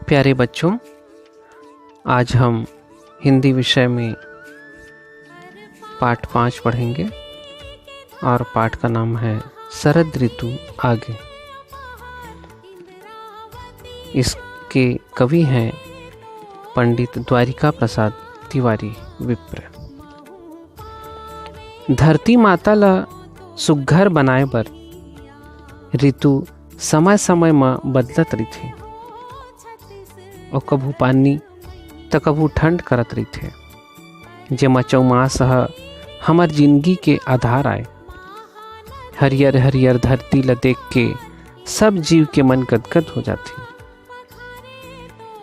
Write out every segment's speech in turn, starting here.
प्यारे बच्चों, आज हम हिंदी विषय में पाठ 5 पढ़ेंगे और पाठ का नाम है शरद ऋतु आगे। इसके कवि हैं पंडित द्वारिका प्रसाद तिवारी विप्र। धरती माता ला सुघ्घर बनाए बर ऋतु समय समय में बदलत रहिथे और कभू पानी तो कभू ठंड करत रहिथे। जेमा चौमास हमर जिंदगी के आधार आए। हरियर हरियर धरती ला देख के सब जीव के मन गदगद हो जाते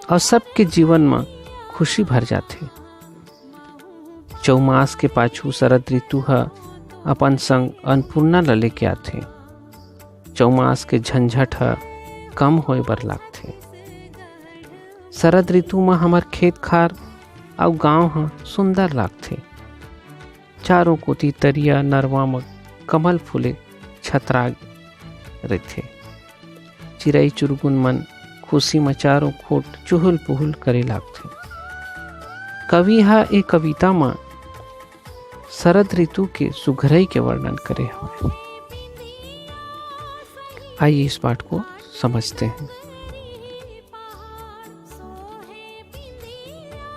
और सबके जीवन में खुशी भर जाते। चौमास के पाछू शरद ऋतु अपन संग अन्नपूर्णा ला लेके आथे। चौमास के झंझट कम होए बर लागथे। शरद ऋतु में हमार खेत खार और गांव सुंदर लागथे। चारों कोती तरिया नरवा में कमल फूले छतरा रहथे। चिड़ई चुरगुन मन खुशी में चारों खोट चुहल पुहल करे लागथे। कवि ए कविता में शरद ऋतु के सुघरई के वर्णन करे हवे। आइए इस पाठ को समझते हैं।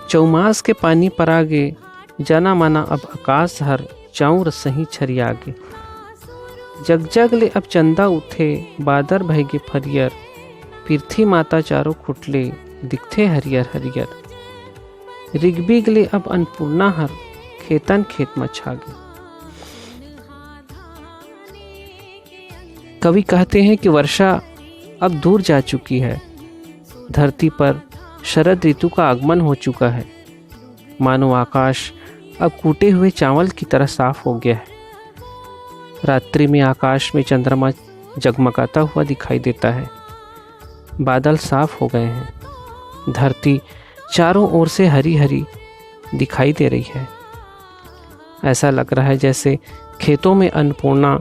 चौमास के पानी पर आगे जना माना अब आकाश हर चाउर सही छरियागे। जग जग ले अब चंदा उठे बादर भैगे फरियर। पृथ्वी माता चारों खुटले दिखथे हरियर हरियर। ऋग्बिग ले अब अन्नपूर्णा हर खेतन खेत में छागे। कवि कहते हैं कि वर्षा अब दूर जा चुकी है। धरती पर शरद ऋतु का आगमन हो चुका है। मानो आकाश अब कूटे हुए चावल की तरह साफ हो गया है। रात्रि में आकाश में चंद्रमा जगमगाता हुआ दिखाई देता है। बादल साफ हो गए हैं। धरती चारों ओर से हरी हरी दिखाई दे रही है। ऐसा लग रहा है जैसे खेतों में अन्नपूर्णा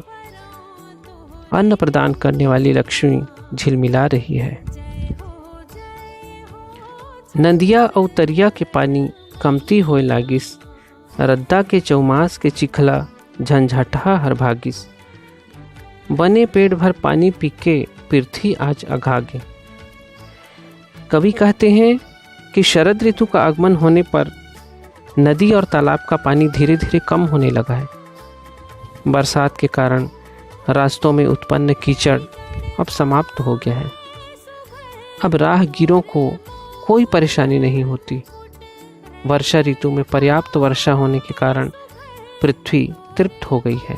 अन्न प्रदान करने वाली लक्ष्मी झिलमिला रही है। नदिया और तरिया के पानी कमती होए लागिस। रद्दा के चौमास के चिखला झंझटहा हर भागिस। बने पेट भर पानी पी के पृथ्वी आज अघागे। कवि कहते हैं कि शरद ऋतु का आगमन होने पर नदी और तालाब का पानी धीरे धीरे कम होने लगा है। बरसात के कारण रास्तों में उत्पन्न कीचड़ अब समाप्त हो गया है। अब राहगीरों को कोई परेशानी नहीं होती। वर्षा ऋतु में पर्याप्त वर्षा होने के कारण पृथ्वी तृप्त हो गई है।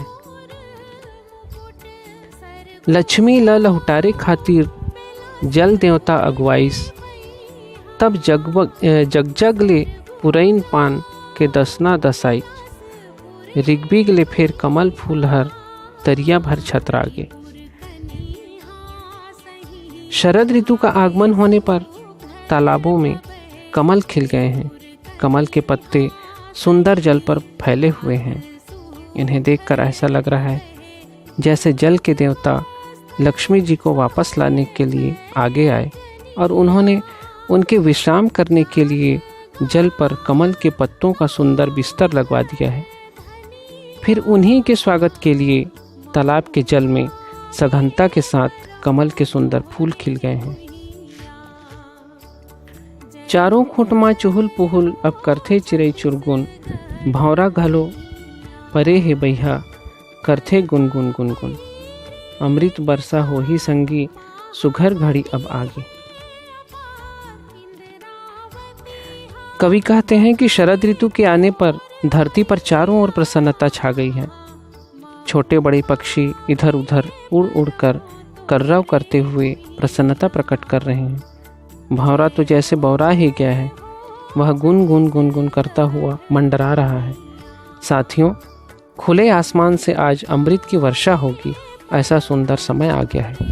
लक्ष्मी ला लहुटारे खातिर जल देवता अगवाइस। तब जग ले पुरैन पान के दसना दसाई। ऋग्बिग ले फिर कमल फूल हर तरिया भर छतरागे। शरद ऋतु का आगमन होने पर तालाबों में कमल खिल गए हैं। कमल के पत्ते सुंदर जल पर फैले हुए हैं। इन्हें देखकर ऐसा लग रहा है जैसे जल के देवता लक्ष्मी जी को वापस लाने के लिए आगे आए और उन्होंने उनके विश्राम करने के लिए जल पर कमल के पत्तों का सुंदर बिस्तर लगवा दिया है। फिर उन्हीं के स्वागत के लिए तालाब के जल में सघनता के साथ कमल के सुंदर फूल खिल गए हैं। चारों खुट मां चुहुल पुहुल अब करथे चिड़ई चुरगुन। भौरा घलो परे हे बैहा करथे गुनगुन गुनगुन। अमृत बरसा हो ही संगी सुघर घड़ी अब आगे। कवि कहते हैं कि शरद ऋतु के आने पर धरती पर चारों ओर प्रसन्नता छा गई है। छोटे बड़े पक्षी इधर उधर उड़ उड़कर कर्रव करते हुए प्रसन्नता प्रकट कर रहे हैं। भौरा तो जैसे बौरा ही गया है। वह गुन गुन गुन गुन करता हुआ मंडरा रहा है। साथियों, खुले आसमान से आज अमृत की वर्षा होगी। ऐसा सुंदर समय आ गया है।